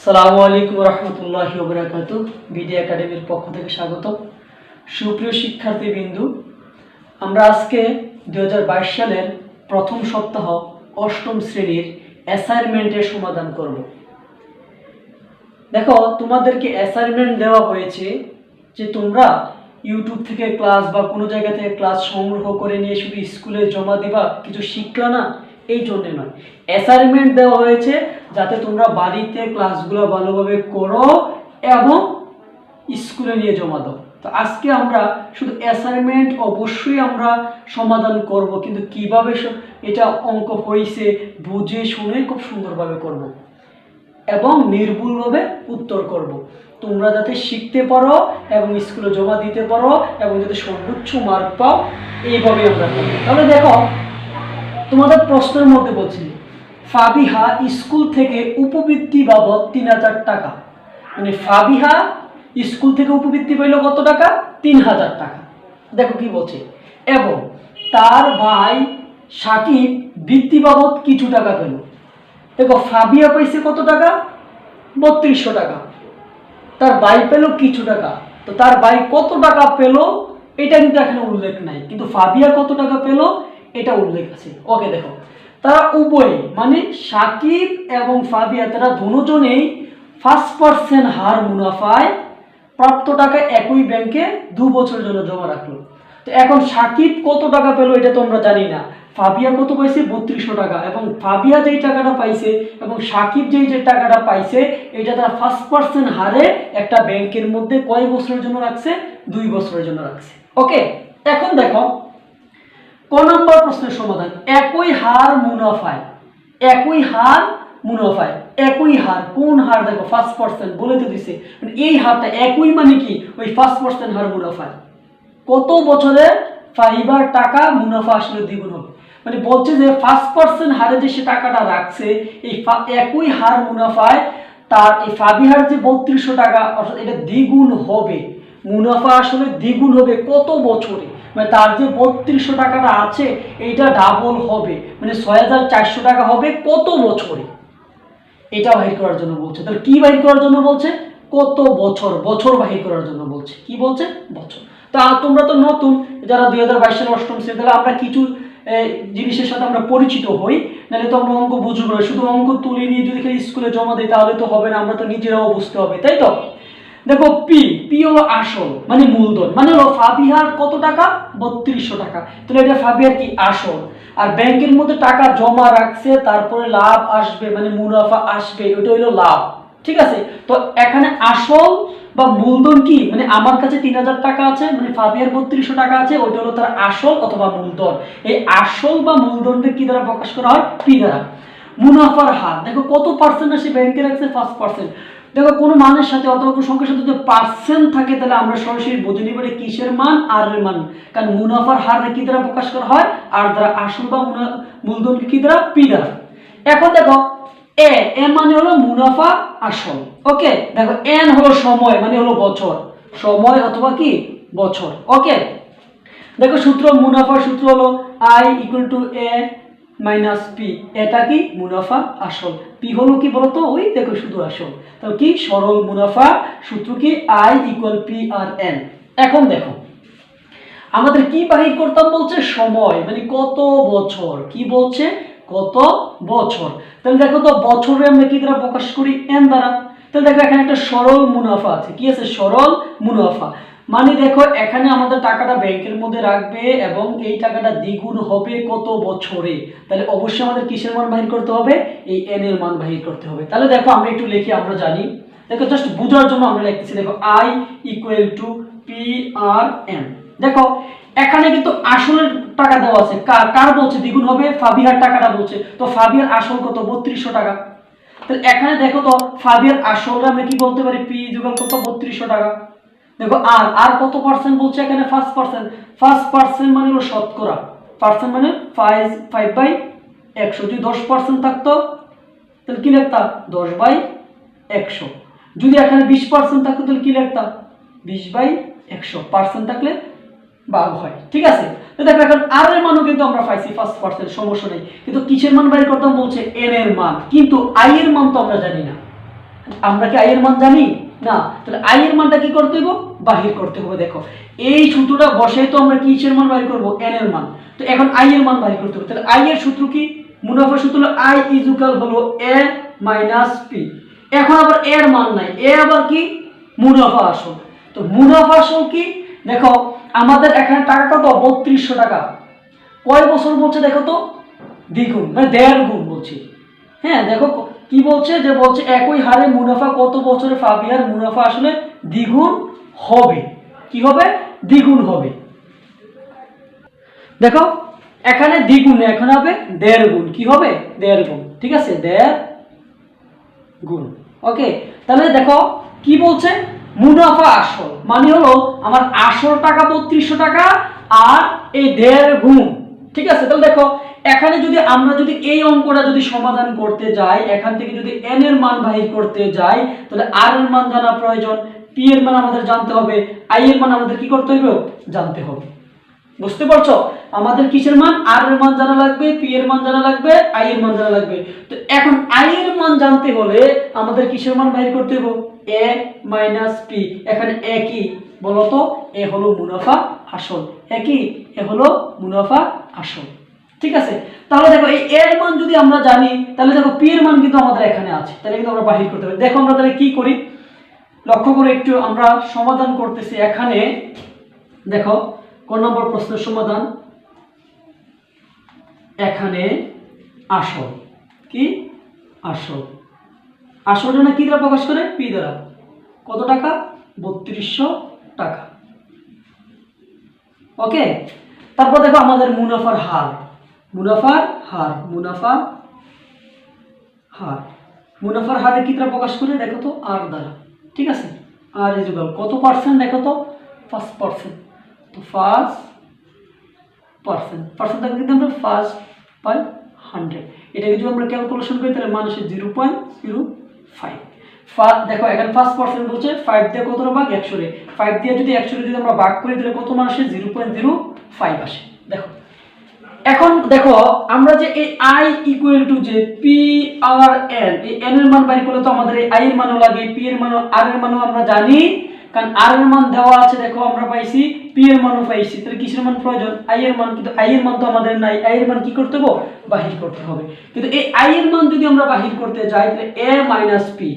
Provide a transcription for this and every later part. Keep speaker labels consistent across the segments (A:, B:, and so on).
A: আসসালামু আলাইকুম রহমতুল্লাহি ওয়া বারাকাতুহু। বিডি একাডেমির পক্ষ থেকে স্বাগত। সুপ্রিয় শিক্ষার্থীবৃন্দু, আমরা আজকে 2022 সালের প্রথম সপ্তাহ অষ্টম শ্রেণীর অ্যাসাইনমেন্টের সমাধান করব। দেখো, তোমাদেরকে অ্যাসাইনমেন্ট দেওয়া হয়েছে যে তোমরা ইউটিউব থেকে ক্লাস বা কোনো জায়গা থেকে ক্লাস সংগ্রহ করে নিয়ে শুধু স্কুলে জমা দিবা, কিছু শিখলা না, এই জন্যে নয়। অ্যাসাইনমেন্ট দেওয়া হয়েছে যাতে তোমরা বাড়িতে ক্লাসগুলো ভালোভাবে করো এবং স্কুলে নিয়ে জমা দাও। তো আজকে আমরা শুধু অ্যাসাইনমেন্ট অবশ্যই আমরা সমাধান করব, কিন্তু কিভাবে এটা অঙ্ক হয়েছে বুঝে শুনে খুব সুন্দরভাবে করব এবং নির্ভুলভাবে উত্তর করব। তোমরা যাতে শিখতে পারো এবং স্কুলে জমা দিতে পারো এবং যাতে সর্বোচ্চ মার্ক পাও, এইভাবে আমরা করব। তাহলে দেখো, তোমাদের প্রশ্নের মধ্যে বলছি, ফাবিহা স্কুল থেকে উপবৃত্তি বাবদ 3000 টাকা। মানে ফাবিহা স্কুল থেকে উপবৃত্তি পাইল কত টাকা? 3000 টাকা। দেখো কি বলছে, এবং তার ভাই সাকিব বৃত্তি বাবদ কিছু টাকা পেল। দেখো, ফাবিহা পাইছে কত টাকা? 3200 টাকা। তার ভাই পেল কিছু টাকা। তো তার ভাই কত টাকা পেল এটা কিন্তু এখানে উল্লেখ নাই, কিন্তু ফাবিহা কত টাকা পেল এটা উল্লেখ আছে। ওকে, দেখো, তারা উভয় মানে সাকিব এবং ফাবিহা তারা দুজনেই 5% হার মুনাফায় প্রাপ্ত টাকা একই ব্যাংকে 2 বছরের জন্য জমা রাখলো। তো এখন সাকিব কত টাকা পেল এটা তো আমরা জানি না। ফাবিহা কত পাইছে? 3200 টাকা। এবং ফাবিহা যেই টাকাটা পাইছে এবং সাকিব যেই টাকাটা পাইছে এটা তারা 5% হারে একটা ব্যাংকের মধ্যে কয় বছরের জন্য রাখছে? 2 বছরের জন্য রাখছে। ওকে, এখন দেখো ক নম্বর প্রশ্নের সমাধান। একই হার মুনাফায়, একই হার মুনাফায়, একই হার কোন হার? দেখো 5% বলে তো দিছে, মানে এই হারটা একই মানে কি? ওই 5% হার মুনাফায় কত বছরে ফাইবার টাকা মুনাফা আসলে দ্বিগুণ হবে। মানে বলছে যে 5% হারে যে সে টাকাটা রাখছে, এই একই হার মুনাফায় তার এই ফাবিহার যে 3200 টাকা, অর্থাৎ এটা দ্বিগুণ হবে। মুনাফা আসলে দ্বিগুণ হবে কত বছরে? মানে তার যে 3200 টাকাটা আছে এইটা ডাবল হবে, মানে 6400 টাকা হবে কত বছরে? এটা বাহির করার জন্য বলছে। তাহলে কি বাহির করার জন্য বলছে? কত বছর, বছর বাহির করার জন্য বলছে। কি বলছে? বছর। তা তোমরা তো নতুন, যারা 2022 সালে অষ্টম শ্রেণী, তাহলে আমরা কিছু জিনিসের সাথে আমরা পরিচিত হই, নাহলে তো আমরা অঙ্ক বুঝবো না। শুধু অঙ্ক তুলে নিয়ে যদি স্কুলে জমা দিই তাহলে তো হবে না, আমরা তো নিজেরাও বুঝতে হবে, তাই তো? দেখো, পি হলো আসল মানে মূলধন, মানে হলো ফাবিহার কত টাকা? 3200 টাকা। তাহলে এটা ফাবিহার কি? আসল। আর ব্যাংকের মধ্যে টাকা জমা রাখছে, তারপরে লাভ আসবে মানে মুনাফা আসবে, ওটা হলো লাভ। ঠিক আছে? তো এখানে আসল বা মূলধন কি? মানে আমার কাছে 3000 টাকা আছে, মানে ফাবিহার 3200 টাকা আছে, ওইটা হলো তার আসল অথবা মূলধন। এই আসল বা মূলধনকে কি দ্বারা প্রকাশ করা হয়? পি দ্বারা। মুনাফার হার, দেখো কত পার্সেন্ট আসে ব্যাংকে রাখছে? 5%। দেখো, কোনো মানের সাথে অথবা কোনো সংখ্যার সাথে যদি পার্সেন্ট থাকে তাহলে আমরা সরাসরি বুঝে নিব এটা কিসের মান? আর এর মান। কারণ মুনাফার হার কি দ্বারা প্রকাশ করা হয়? আর দ্বারা। আসল বা মূলধনকে কি দ্বারা? পি দ্বারা। এখন দেখো, এ মানে হলো মুনাফা আসল। ওকে, দেখো এন হলো সময় মানে হলো বছর, সময় অথবা কি? বছর। ওকে, দেখো সূত্র, মুনাফার সূত্র হলো I equal two A minus P. এটা কি? মুনাফা আসল। পি হলো কি বলতো? ওই দেখো শুধু আসল। তাহলে কি? সরল মুনাফা। সূত্র কি? I equal P R N. এখন দেখো আমাদের কি বাহির করতাম বলছে? সময় মানে কত বছর। কি বলছে? কত বছর। তাহলে দেখো তো বছরে আমরা কি দ্বারা প্রকাশ করি? এন দ্বারা। তাহলে দেখো এখানে একটা সরল মুনাফা আছে। কি আছে? সরল মুনাফা। মানে দেখো এখানে আমাদের টাকাটা ব্যাংকের মধ্যে রাখবে এবং এই টাকাটা দ্বিগুণ হবে কত বছরে। তাহলে অবশ্যই আমাদের কিসের মান বাহির করতে হবে? এই এন এর মান বাহির করতে হবে। তাহলে দেখো আমরা একটু লিখি, আমরা জানি। দেখো জাস্ট বোঝার জন্য আমরা লিখতেছি। দেখো I equal to P R N. দেখো এখানে কিন্তু আসলের টাকা দেওয়া আছে। কার বলছে দ্বিগুণ হবে? ফাবিহার টাকাটা বলছে। তো ফাবিহার আসল কত? 3200 টাকা। তাহলে এখানে দেখো তো ফাবিহার আসলটা আমরা কি বলতে পারি? পি যুগল কত? 3200 টাকা। দেখো আর কত পার্সেন্ট বলছে এখানে? 5%। 5% মানে হলো শতকরা। পার্সেন্ট মানে 5/100। যদি 10% থাকতো তাহলে কি লিখতাম? 10/100। যদি এখানে 20% থাকতো তাহলে কি লিখতাম? 20/100। পার্সেন্ট থাকলে ভাগ হয়। ঠিক আছে? তো দেখো এখন আর এর মানও কিন্তু আমরা পাইছি 5%, সমস্যা নেই। কিন্তু কিসের মান বাইর করতাম বলছে? এন এর মান। কিন্তু আই এর মান তো আমরা জানি না। আমরা কি আই এর মান জানি না, তাহলে আই এর মানটা কি করতে হবে, বাহির করতে হবে। দেখো এই সূত্রটা বসাই তো আমরা কিসের মান বাহির করব, এন এর মান। তো এখন আই এর মান বাহির করতে হবে। তাহলে আই এর সূত্র কি, মুনাফার সূত্র হলো আই ইজ ইকুয়াল হলো এ মাইনাস পি। এখন আবার এর মান নাই, এ আবার কি, মুনাফা আসল। তো মুনাফা আসল কি, দেখো আমাদের এখানে টাকা কত, 3200 টাকা। কয় বছর বলছে দেখো তো, দ্বিগুণ মানে 1.5 গুণ বলছি। হ্যাঁ দেখো কি বলছে, যে বলছে একই হারে মুনাফা কত বছরে পাবি, আর মুনাফা আসলে দ্বিগুণ হবে। কি হবে, দ্বিগুণ হবে। দেখো এখানে দ্বিগুণ, এখন হবে 1.5 গুণ। কি হবে, 1.5 গুণ। ঠিক আছে, 1.5 গুণ। ওকে, তাহলে দেখো কি বলছে, মুনাফা আসল মানে হলো আমার আসল টাকা 3200 টাকা আর এই 1.5 গুণ। ঠিক আছে, তাহলে দেখো এখানে যদি আমরা যদি এই অঙ্কটা যদি সমাধান করতে যাই, এখান থেকে যদি এন এর মান বাহির করতে যাই, তাহলে আর এর মান জানা প্রয়োজন, পি এর মান আমাদের জানতে হবে, আই এর মান আমাদের কি করতে হবে, জানতে হবে। বুঝতে পারছো, আমাদের কিসের মান, আর এর মান জানা লাগবে, পি এর মান জানা লাগবে, আই এর মান জানা লাগবে। তো এখন আই এর মান জানতে হলে আমাদের কিসের মান বাহির করতে হবে, এ মাইনাস পি। এখানে এ কি বলতো, এ হলো মুনাফা আসল, এ কি, এ হলো মুনাফা আসল। ঠিক আছে, তাহলে দেখো এই এর মান যদি আমরা জানি, তাহলে দেখো পি এর মান কিন্তু আমাদের এখানে আছে, তাহলে কিন্তু আমরা বাহির করতে পারি। দেখো আমরা তাহলে কি করি, লক্ষ্য করে একটু আমরা সমাধান করতেছি। এখানে দেখো কোন নম্বর প্রশ্নের সমাধান, এখানে আসল কি, আসল, আসল জন্য কি দ্বারা প্রকাশ করে, পি দ্বারা। কত টাকা, 3200 টাকা। ওকে, তারপর দেখো আমাদের মুনাফার হার, মুনাফার হার, মুনাফা হার, মুনাফার হারে কি দ্বারা প্রকাশ করে, দেখো তো আর দ্বারা। ঠিক আছে, আর ইজ ইকুয়াল কত পার্সেন্ট, দেখো তো 5%। তো 5%, পার্সেন্টটাকে কিন্তু আমরা 5/100, এটাকে যদি আমরা ক্যালকুলেশন করি তাহলে মানুষের 0.05। দেখো এখানে 5% বলছে, 5 দিয়ে কত ভাগ, 100 রে 5 দিয়ে যদি 100 রে যদি আমরা ভাগ করি তাহলে কত মানুষের 0.05 আসে। দেখো এখন দেখো আমরা যে এই আই ইকুয়াল টু যে পি আর এন, এই এন এর মান বাইর করলে তো আমাদের এই আই এর মানও লাগে, পি এর মানও, আর এর মানও আমরা জানি, কারণ আর এর মান দেওয়া আছে। দেখো আমরা পাইছি, পি এর মানও পাইছি, তাহলে কিসের মান প্রয়োজন, আই এর মান। কিন্তু আই এর মান তো আমাদের নাই, আই এর মান কি করতে হবে, বাহির করতে হবে। কিন্তু এই আই এর মান যদি আমরা বাহির করতে যাই তাহলে এ মাইনাস পি,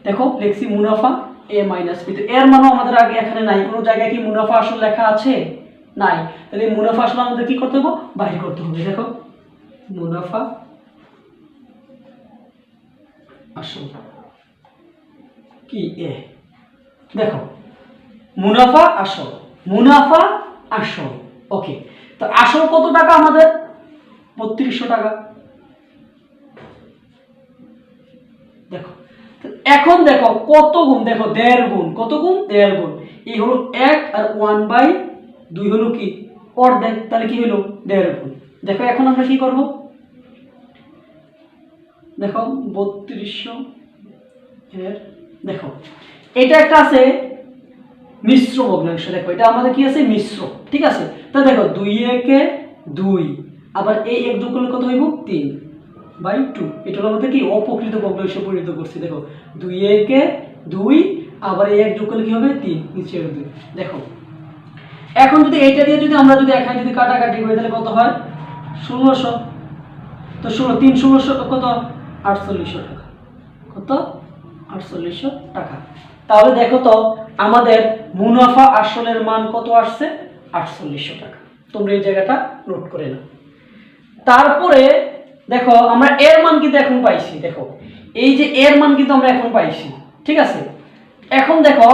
A: দেখো লিখছি মুনাফা এ মাইনাস পি, তো এর মানও আমাদের আগে এখানে নাই, কোনো জায়গায় কি মুনাফা আসল লেখা আছে, নাই। তাহলে মুনাফা আসলে আমাদের কি করতে হবে, বাহির করতে হবে। দেখো মুনাফা আসল কি, এ, দেখো মুনাফা আসল, মুনাফা আসল। ওকে, তো আসল কত টাকা আমাদের, 3200 টাকা। দেখো এখন দেখো কত গুণ, দেখো 1.5 গুণ, কত গুণ, 1.5 গুণ। এই হলো 1 আর 1/2 হলো কি, অর্ধেক, তাহলে কি হলো 1.5 গুণ। দেখো এখন আমরা কি করব, দেখো 3200 এর, দেখো এটা একটা আছে মিশ্র ভগ্নাংশ। দেখো এটা আমাদের কি আছে, মিশ্র। ঠিক আছে, তা দেখো 2 একে 2, আবার এই 1 যোগ করলে কত হইব, 3/2। এটা হলো আমাদের কি অপকৃত ভগ্নাংশে পরিণত করছি। দেখো 2 একে 2, আবার এই 1 যোগ করলে কি হবে, 3, নিচে 2। দেখো এখন যদি এইটা দিয়ে যদি আমরা যদি এখানে যদি কাটাকাটি করি তাহলে কত হয়, 1600। তো 3 1600 কত, 4800 টাকা। কত, 4800 টাকা। তাহলে দেখো তো আমাদের মুনাফা আসলের মান কত আসছে, 4800 টাকা। তোমরা এই জায়গাটা নোট করে নাও। তারপরে দেখো আমরা এর মান কিন্তু এখন পাইছি, দেখো এই যে এর মান কিন্তু আমরা এখন পাইছি। ঠিক আছে, এখন দেখো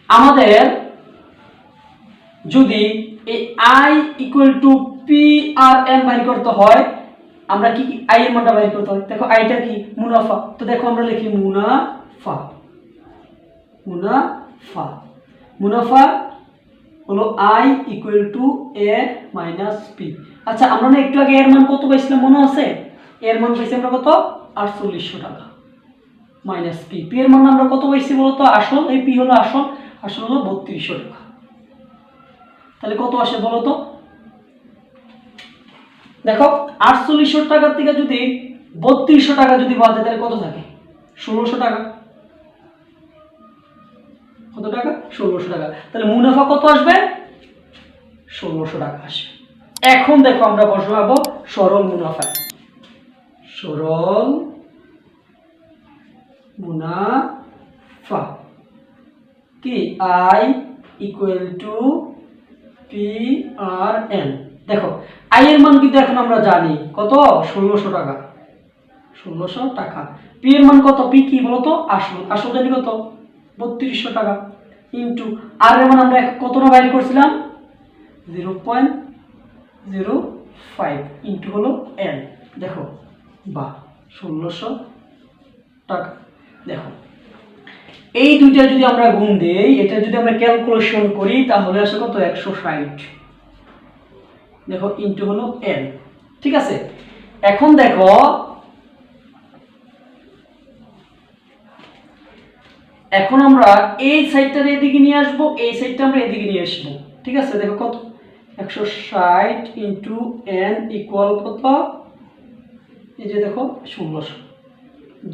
A: আমাদের যদি এই I equal to P R N বাহির করতে হয়, আমরা কি আই এর মানটা বাহির করতে হয়। দেখো আইটা কি, মুনাফা। তো দেখো আমরা লিখি মুনাফা, মুনাফা, মুনাফা হলো I equal two A minus P. আচ্ছা আমরা না একটু আগে এর মান কত পাইছিলাম মনে আছে, এর মান পাইছি আমরা কত, 4800 টাকা মাইনাস পি। পি এর মান আমরা কত পাইছি বলতো, আসল, এই পি হলো আসল, আসল হলো 3200 টাকা। তাহলে কত আসে বলো তো, দেখো 4800 টাকার থেকে যদি 3200 টাকা যদি বাদ যায় তাহলে কত থাকে, 1600 টাকা। কত টাকা? 1600 টাকা। তাহলে মুনাফা কত আসবে? 1600 টাকা আসবে। এখন দেখো আমরা বসাবো সরল মুনাফায়। সরল মুনাফা কি? I equal to P R N. দেখো আই এর মান কিন্তু এখন আমরা জানি কত? 1600 টাকা। 1600 টাকা। পি এর মান কত? পি কি বলতো? আসল। আসল জানি কত? 3200 টাকা। ইন্টু আর এর মান আমরা কত না বাইর করছিলাম? 0.05 ইন্টু হলো এন। দেখো বা 1600 টাকা। দেখো এই দুইটা যদি আমরা গুণ দেই, এটা যদি আমরা ক্যালকুলেশন করি তাহলে আসে কত? 160। দেখো ইন্টু হলো এন। ঠিক আছে, এখন দেখো এখন আমরা এই সাইডটার এদিকে নিয়ে আসবো, এই সাইডটা আমরা এদিকে নিয়ে আসবো। ঠিক আছে, দেখো কত? 160 ইন্টু এন ইকুয়াল কত? এই যে দেখো 1600।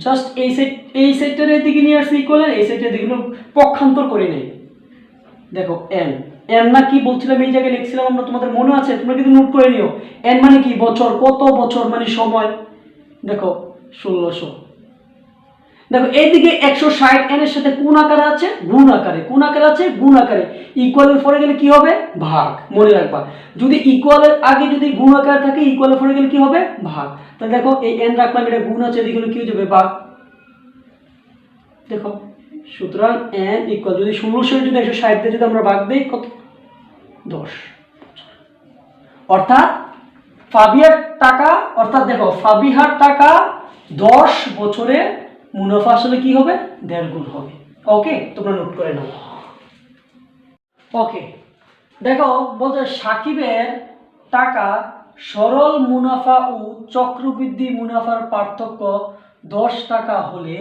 A: জাস্ট এই সাইডটার এদিকে নিয়ে আসছি ইকুয়াল, এই সাইডটার এদিকে পক্ষান্তর করে নেই। দেখো এন, এন না কি বলছিলাম এই জায়গায় লিখছিলাম আমরা, তোমাদের মনে আছে? তোমরা কিন্তু নোট করে নিও। এন মানে কি? বছর। কত বছর মানে সময়। দেখো 1600। দেখো এইদিকে 160 এন এর সাথে কোন আকারে আছে? গুণ আকারে। কোন আকারে আছে? গুণ আকারে। ইকুয়ালের পরে গেলে কি হবে? ভাগ। মনে রাখবা, যদি ইকুয়ালের আগে যদি গুণ আকার থাকে, ইকুয়ালের পরে গেলে কি হবে? ভাগ। তাহলে দেখো এই এন রাখলাম, এটা গুণ আছে, এদিকে কি হয়ে যাবে? ভাগ। দেখো সুতরাং এন ইকুয়াল, যদি 1600 যদি 160 দিয়ে যদি আমরা ভাগ দেই কত? 10। অর্থাৎ ফাবিয়ার টাকা, অর্থাৎ দেখো ফাবিহার টাকা 10 বছরে মুনাফা আসলে কি হবে? 1.5 গুণ হবে। ওকে, তোমরা নোট করে নাও। ওকে, দেখো বলতে সাকিবের টাকা সরল মুনাফা ও চক্রবৃদ্ধি মুনাফার পার্থক্য 10 টাকা হলে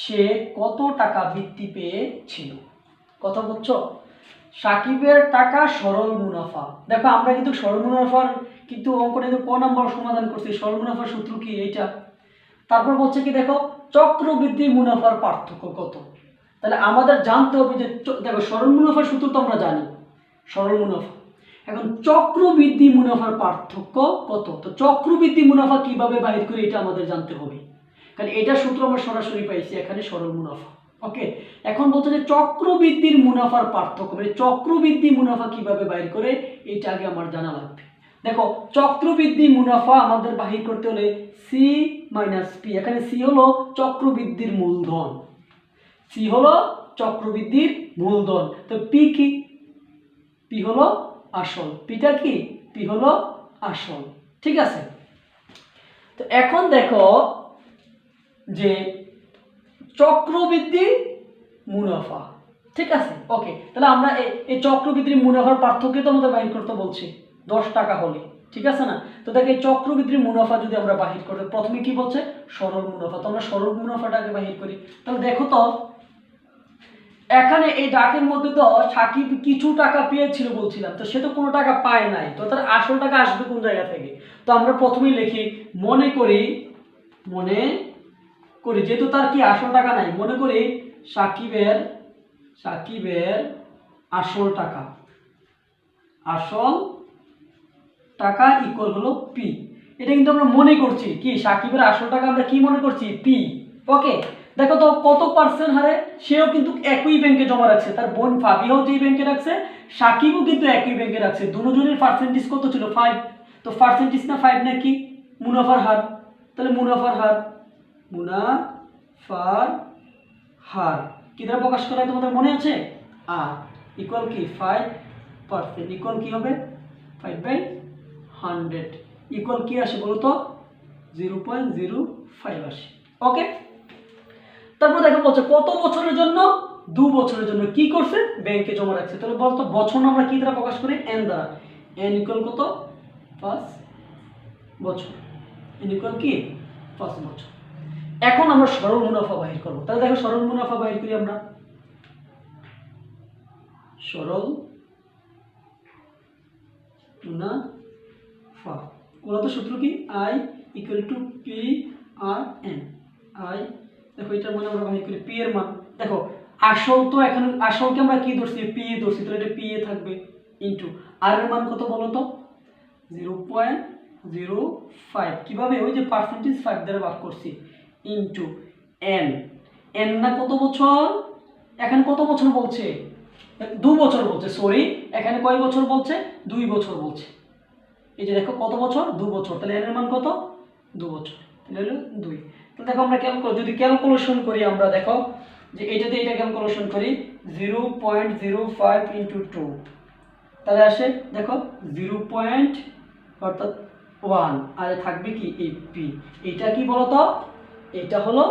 A: সে কত টাকা বৃদ্ধি পেয়েছিল? কথা বুঝছো? সাকিবের টাকা সরল মুনাফা। দেখো আমরা কিন্তু সরল মুনাফার কিন্তু অঙ্কটা কিন্তু ক নাম্বার সমাধান করছি। সরল মুনাফার সূত্র কি? এইটা। তারপর বলছে কি দেখো চক্রবৃদ্ধি মুনাফার পার্থক্য কত। তাহলে আমাদের জানতে হবে যে দেখো সরল মুনাফার সূত্র তো আমরা জানি, সরল মুনাফা। এখন চক্রবৃদ্ধি মুনাফার পার্থক্য কত? তো চক্রবৃদ্ধি মুনাফা কিভাবে বাহির করি এটা আমাদের জানতে হবে, কারণ এটা সূত্র আমরা সরাসরি পাইছি এখানে সরল মুনাফা। ওকে, এখন বলতে যে চক্রবৃদ্ধির মুনাফার পার্থক্য মানে চক্রবৃদ্ধি মুনাফা কিভাবে বাহির করে এটা আগে আমার জানা লাগবে। দেখো চক্রবৃদ্ধি মুনাফা আমাদের বাহির করতে হলে সি মাইনাস পি। এখানে সি হলো চক্রবৃদ্ধির মূলধন, সি হলো চক্রবৃদ্ধির মূলধন। তো পি কি? পি হলো আসল। পিটা কি? পি হলো আসল। ঠিক আছে, তো এখন দেখো যে চক্রবৃদ্ধি মুনাফা। ঠিক আছে, ওকে, তাহলে আমরা এই চক্রবৃদ্ধির মুনাফার পার্থক্য তো আমাদের বাহির করতে বলছি 10 টাকা হলে। ঠিক আছে না? তো দেখো এই চক্রবৃদ্ধির মুনাফা যদি আমরা বাহির করতে, প্রথমে কি বলছে? সরল মুনাফা। তো আমরা সরল মুনাফাটাকে বাহির করি। তাহলে দেখো তো এখানে এই ডাকের মধ্যে তো সাকিব কিছু টাকা পেয়েছিল বলছিলাম, তো সে তো কোনো টাকা পায় নাই, তো তার আসল টাকা আসবে কোন জায়গা থেকে? তো আমরা প্রথমেই লিখি মনে করি যেহেতু তার কি আসল টাকা নাই, মনে করি সাকিবের আসল টাকা ইকুয়াল হলো পি। এটা কিন্তু আমরা মনে করছি কি সাকিবের আসল টাকা আমরা কি মনে করছি? পি। ওকে, দেখো তো কত পার্সেন্ট হারে সেও কিন্তু একই ব্যাংকে জমা রাখছে, তার বোন ফাবিও যেই ব্যাংকে রাখছে, সাকিবও কিন্তু একই ব্যাংকে রাখছে। দুজনের পার্সেন্টেজ কত ছিল? 5। তো পার্সেন্টেজ না 5 নাকি? মুনাফার হার। তাহলে মুনাফার হার কি দ্বারা প্রকাশ করা হয় তোমাদের মনে আছে? আর ইকুয়াল কি 5% ইকুয়াল কি হবে? 5/100 ইকুয়াল কি আসে বলো তো? 0.05 আসে। ওকে, তারপর দেখো বলছে কত বছরের জন্য? 2 বছরের জন্য কি করছে? ব্যাংকে জমা রাখছে। তাহলে বলতো বছর আমরা কি দ্বারা প্রকাশ করি? এন দ্বারা। এন ইকুয়াল কত? 5 বছর। এন ইকুয়াল কি? 5 বছর। এখন আমরা সরল মুনাফা বাহির করব। তাহলে দেখো সরল মুনাফা বাহির করি আমরা। সরল মুনাফা মূলত সূত্র কি? I equal to P R N. I দেখো এটার মান আমরা বাহির করি পি এর মান। দেখো আসল তো এখন আসলকে আমরা কি ধরছি, পি এ ধরছি, তাহলে এটা পি এ থাকবে ইনটু আর এর মান কত বলো তো 0.05, কিভাবে ওই যে পার্সেন্টেজ 5 দ্বারা ভাগ করছি ইনটু এন। এন না কত বছর, এখানে কত বছর বলছে 2 বছর বলছে, সরি এখানে কয় বছর বলছে 2 বছর বলছে। এই যে দেখো কত বছর 2 বছর, তাহলে এর মান কত 2 বছর, তাহলে হলো 2। তাহলে দেখো আমরা যদি ক্যালকুলেশন করি আমরা দেখো যে এটা দিয়ে এটা ক্যালকুলেশন করি 0.05 ইনটু 2, তাহলে আসে দেখো 0. অর্থাৎ 1 আর থাকবে কি এই পি। এটা কি বলতো, এটা হলো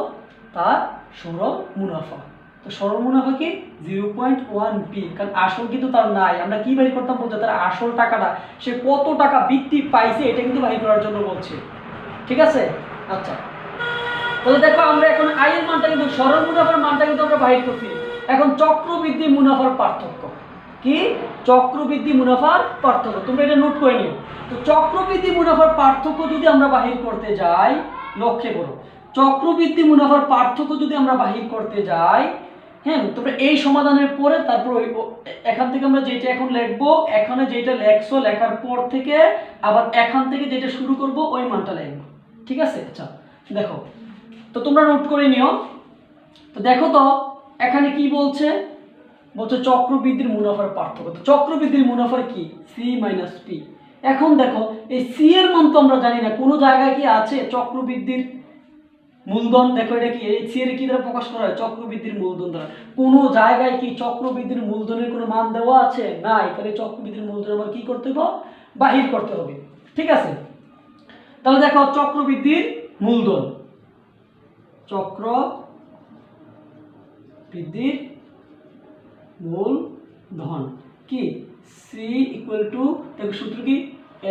A: তার সরল মুনাফা। তো সরল মুনাফা কি 0.1 পি, কারণ আসল কিন্তু তার নাই। আমরা কি বাহির করতাম বলতে, তার আসল টাকাটা সে কত টাকা বৃত্তি পাইছে এটা কিন্তু বাহির করার জন্য বলছে, ঠিক আছে। আচ্ছা তাহলে দেখো আমরা এখন আই এর মানটা কিন্তু সরল মুনাফার মানটা কিন্তু আমরা বাহির করছি। এখন চক্রবৃদ্ধি মুনাফার পার্থক্য কি, চক্রবৃদ্ধি মুনাফার পার্থক্য তোমরা এটা নোট করে নিও। তো চক্রবৃদ্ধি মুনাফার পার্থক্য যদি আমরা বাহির করতে যাই, লক্ষ্য করো চক্রবৃদ্ধি মুনাফার পার্থক্য যদি আমরা বাহির করতে যাই, হ্যাঁ তোমরা এই সমাধানের পরে তারপর এখান থেকে আমরা যেটা এখন লিখবো, এখানে যেটা লেখছো লেখার পর থেকে আবার এখান থেকে যেটা শুরু করব ওই মানটা লিখবো, ঠিক আছে। আচ্ছা দেখো তো তোমরা নোট করে নিও। তো দেখো তো এখানে কি বলছে, বলছে চক্রবৃদ্ধির মুনাফার পার্থক্য। তো চক্রবৃদ্ধির মুনাফার কি সি মাইনাস পি। এখন দেখো এই সি এর মান তো আমরা জানি না, কোনো জায়গায় কি আছে চক্রবৃদ্ধির মূলধন, দেখো এটা কি এই সি এর কি দ্বারা প্রকাশ করা হয়, চক্রবৃদ্ধির মূলধন দ্বারা। কোনো জায়গায় কি চক্রবৃদ্ধির মূলধনের কোনো মান দেওয়া আছে, নাই, তাহলে চক্রবৃদ্ধির মূলধন আমার কি করতে হবে, বাহির করতে হবে, ঠিক আছে। তাহলে দেখো চক্রবৃদ্ধির মূলধন, চক্রবৃদ্ধির মূলধন কি সি ইকুয়াল টু, দেখো সূত্র কি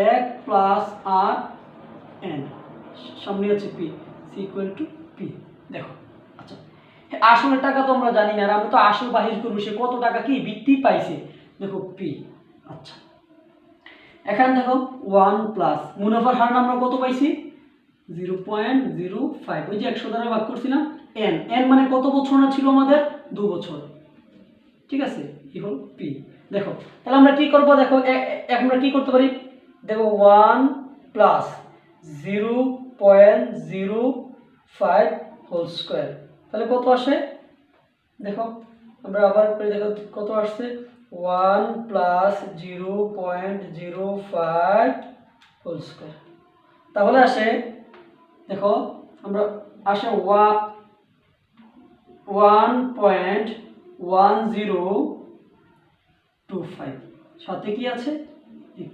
A: 1 প্লাস আর এন, সামনে আছে P, C equal to P. দেখো আচ্ছা আসলের টাকা তো আমরা জানি না, আর আমরা তো আসল বাহির করবো, সে কত টাকা কি বৃত্তি পাইছে, দেখো পি। আচ্ছা এখানে দেখো 1 প্লাস মুনাফার হার আমরা কত পাইছি 0.05, ওই যে 100 দ্বারা ভাগ করছিলাম এন। এন মানে কত বছর না ছিল আমাদের 2 বছর, ঠিক আছে। এই হল পি। দেখো তাহলে আমরা কি করব, দেখো এখন আমরা কি করতে পারি, দেখো 1 প্লাস 0.05 হোল স্কয়ার, তাহলে কত আসে, দেখো আমরা আবার করে দেখো কত আসছে 1 প্লাস 0.05 হোল স্কয়ার, তাহলে আসে দেখো আমরা আসে 1.1025, সাথে কি আছে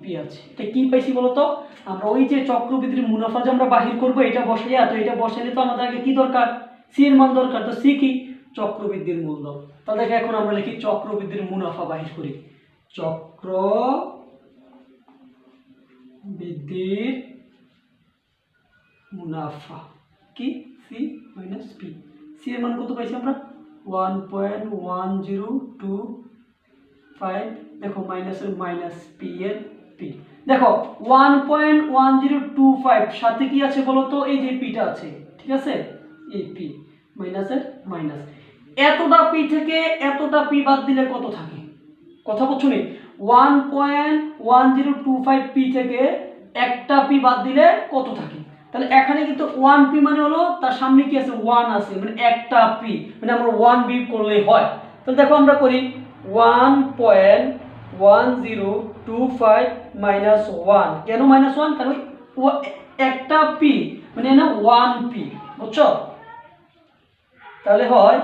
A: পি আছে। এটা কি পাইছি বলতো, আমরা ওই যে চক্রবৃদ্ধির মুনাফা যে আমরা বাহির করব এটা বসাইয়া, তো এটা বসাইলে তো আমাদের আগে কি দরকার, সি এর মান দরকার। তো সি কি চক্রবৃদ্ধির মূলধন, তাহলে এখন আমরা লিখি চক্রবৃদ্ধির মুনাফা বাহির করি, চক্রবৃদ্ধির মুনাফা কি সি মাইনাস পি। সি এর মান কত পাইছি আমরা 1.1025, দেখো মাইনাসের মাইনাস পি এর পি। দেখো 1.1025 সাথে কি আছে বলো তো, এই যে পিটা আছে, ঠিক আছে, এই পি মাইনাসের মাইনাস। এতটা পি থেকে এতটা পি বাদ দিলে কত থাকে, কথা বলছো নি, 1.1025 পি থেকে একটা পি বাদ দিলে কত থাকে, তাহলে এখানে কিন্তু 1 পি মানে হলো তার সামনে কি আছে 1 আছে, মানে একটা পি, মানে আমরা 1 বি করলেই হয়। তাহলে দেখো আমরা করি 1.1025 মাইনাস 1, কেন মাইনাস 1, কারণ একটা পি মানে না 1 পি, বুঝছো। তাহলে হয়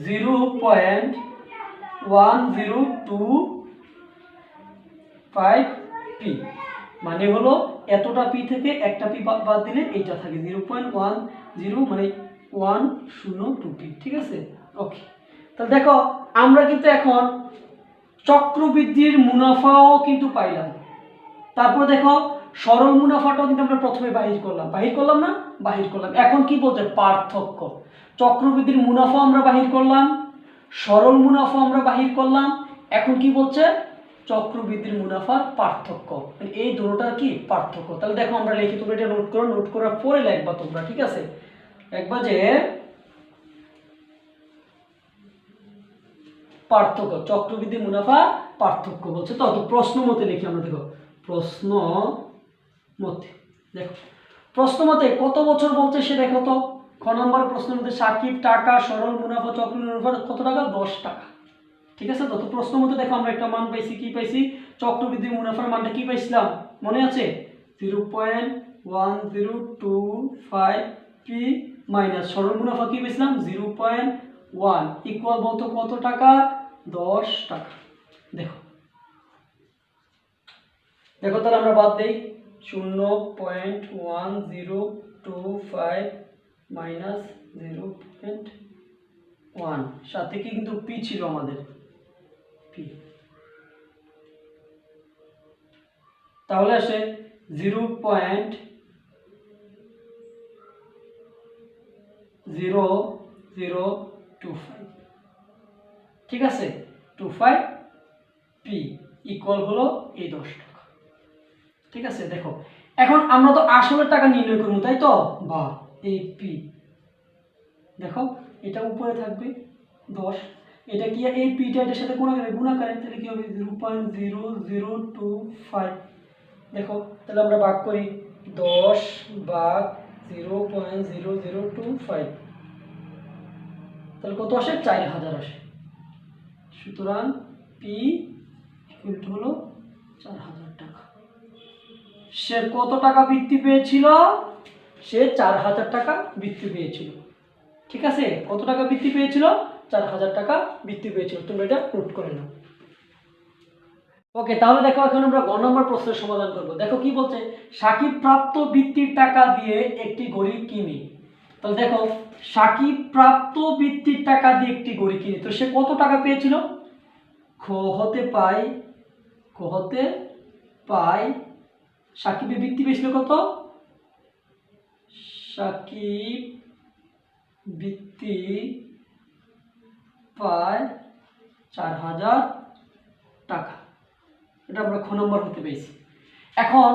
A: 0.1025 পি, মানে হলো এতটা পি থেকে একটা পি বাদ দিলে এইটা থাকে 0.10, মানে 102 পি, ঠিক আছে। ওকে তাহলে দেখো আমরা কিন্তু এখন চক্রবৃদ্ধির মুনাফাও কিন্তু পাইলাম, তারপর দেখো সরল মুনাফাটাও কিন্তু আমরা প্রথমে বাহির করলাম না, বাহির করলাম। এখন কি বলছে পার্থক্য, চক্রবৃদ্ধির মুনাফা আমরা বাহির করলাম, সরল মুনাফা আমরা বাহির করলাম, এখন কি বলছে চক্রবৃদ্ধির মুনাফার পার্থক্য, মানে এই দুটোটার কি পার্থক্য। তাহলে দেখো আমরা লিখি, তোমরা এটা নোট করো, নোট করার পরে লিখবা তোমরা, ঠিক আছে। লিখবা যে পার্থক্য, চক্রবৃদ্ধি মুনাফা পার্থক্য বলছে। তো প্রশ্ন মতে লিখি আমরা, দেখো প্রশ্ন মতে, দেখো প্রশ্ন মতে কত বছর বলছে সে দেখো তো। খ নম্বর প্রশ্নের মধ্যে সাকিব টাকা সরল মুনাফা চক্রবৃদ্ধি মুনাফা কত টাকা, 10 টাকা। ঠিক আছে, তো প্রশ্ন মতে দেখো আমরা একটা মান পাইছি, কি পাইছি, চক্রবৃদ্ধি মুনাফার মানটা কি পাইছিলাম মনে আছে, 0.1025 পি মাইনাস সরল মুনাফা কি পেয়েছিলাম 0.1 ইকুয়াল বলতো কত টাকা, 10 টাকা। দেখো দেখো তাহলে আমরা বাদ দেই, 0.1025 মাইনাস 0.1, সাথে কি কিন্তু পি ছিল আমাদের, পি, তাহলে আসে 0.0025, ঠিক আছে, 25 পি ইকুয়াল হলো এই 10 টাকা। ঠিক আছে, দেখো এখন আমরা তো আসলের টাকা নির্ণয় করবো, তাই তো, বা এই পি, দেখো এটা উপরে থাকবে 10, এটা কি এই পিটা এটার সাথে গুণাকারে, তাহলে কি হবে 0.0025। দেখো তাহলে আমরা ভাগ করি, 10 ভাগ 0.0025, তাহলে কত আসে, 4000 আসে। সুতরাং পি ইকুয়াল টু হলো 4000 টাকা। সে কত টাকা বৃত্তি পেয়েছিল, সে 4000 টাকা বৃত্তি পেয়েছিল। ঠিক আছে, কত টাকা বৃত্তি পেয়েছিল, 4000 টাকা বৃত্তি পেয়েছিল। তোমরা এটা নোট করে নাও। ওকে, তাহলে দেখো এখন আমরা গ নম্বর প্রশ্নের সমাধান করব। দেখো কি বলছে, সাকিব প্রাপ্ত বৃত্তির টাকা দিয়ে একটি ঘড়ি কিনে। তাহলে দেখো সাকিব প্রাপ্ত বৃত্তির টাকা দিয়ে একটি ঘড়ি কিনে, তো সে কত টাকা পেয়েছিল, খ হতে পাই সাকিবের বৃত্তি পেয়েছিল কত, সাকিব বৃত্তি পায় 4000 টাকা, এটা আমরা খ নম্বর হতে পেয়েছি। এখন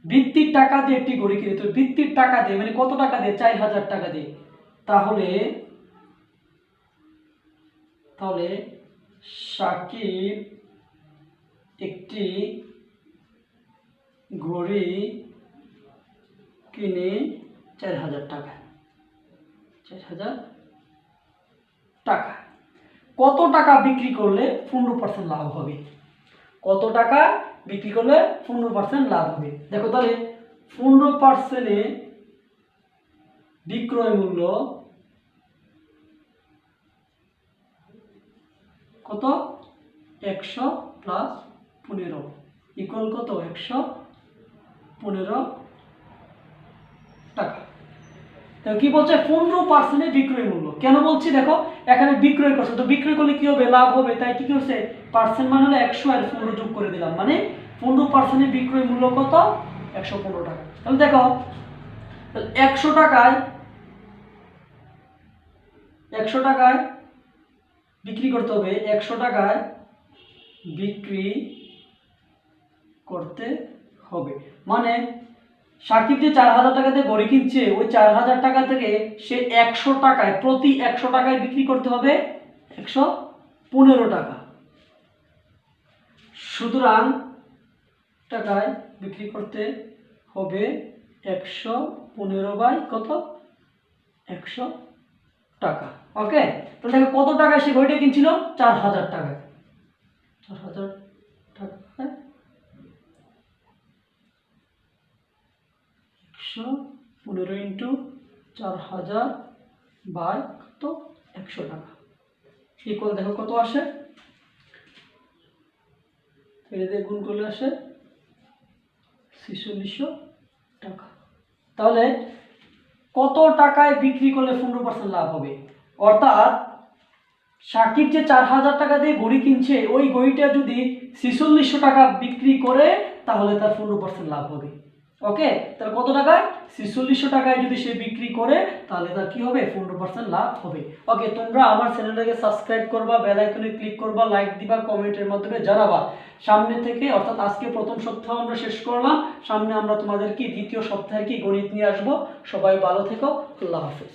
A: বৃত্তির টাকা দিয়ে একটি ঘড়ি কিনে, তো বৃত্তির টাকা দিয়ে মানে কত টাকা দিয়ে, 4000 টাকা দিয়ে, তাহলে সাকিব একটি ঘড়ি কিনে 4000 টাকা, 4000 টাকা। কত টাকা বিক্রি করলে 15% লাভ হবে, কত টাকা বিক্রি করলে 15% লাভ হবে। দেখো তাহলে 15% বিক্রয় মূল্য কত, 100 প্লাস 15 ইকুয়াল কত, 115 টাকা। তো কি বলছে, 15% বিক্রয় মূল্য, কেন বলছি দেখো এখানে বিক্রয় করছে, তো বিক্রয় করলে কি হবে, লাভ হবে, তাই কি হচ্ছে পার্সেন্ট মানে হলো 100 আর 15 যোগ করে দিলাম, মানে 15% বিক্রয় মূল্য কত, 115 টাকা। তাহলে দেখো 100 টাকায় বিক্রি করতে হবে, 100 টাকায় বিক্রি করতে হবে, মানে সাকিব যে 4000 টাকা দিয়ে ঘড়ি কিনছে, ওই 4000 টাকা থেকে সে 100 টাকায়, প্রতি 100 টাকায় বিক্রি করতে হবে 115 টাকা। সুতরাং টাকায় বিক্রি করতে হবে 115 বাই কত, 100 টাকা। ওকে, তো দেখো কত টাকায় সে ঘড়িটা কিনছিল, 4000 টাকায়, 4000 টাকায় 115 ইন্টু 4000 বাই কত, 100 টাকা ইকুয়াল দেখো কত আসে, এটা দিয়ে গুণ করলে আসে 4600 টাকা। তাহলে কত টাকায় বিক্রি করলে 15% লাভ হবে, অর্থাৎ সাকিব যে 4000 টাকা দিয়ে ঘড়ি কিনছে, ওই ঘড়িটা যদি 4600 টাকা বিক্রি করে তাহলে তার 15% লাভ হবে। ওকে, তাহলে কত টাকায়, 4600 টাকায় যদি সে বিক্রি করে তাহলে তার কি হবে, 15% লাভ হবে। ওকে, তোমরা আমার চ্যানেলটাকে সাবস্ক্রাইব করবা, বেল আইকনে ক্লিক করবা, লাইক দিবা, কমেন্টের মাধ্যমে জানাবা। সামনে থেকে অর্থাৎ আজকে প্রথম সপ্তাহ আমরা শেষ করলাম, সামনে আমরা তোমাদের কি দ্বিতীয় সপ্তাহের কি গণিত নিয়ে আসবো। সবাই ভালো থেকো, আল্লাহ হাফেজ।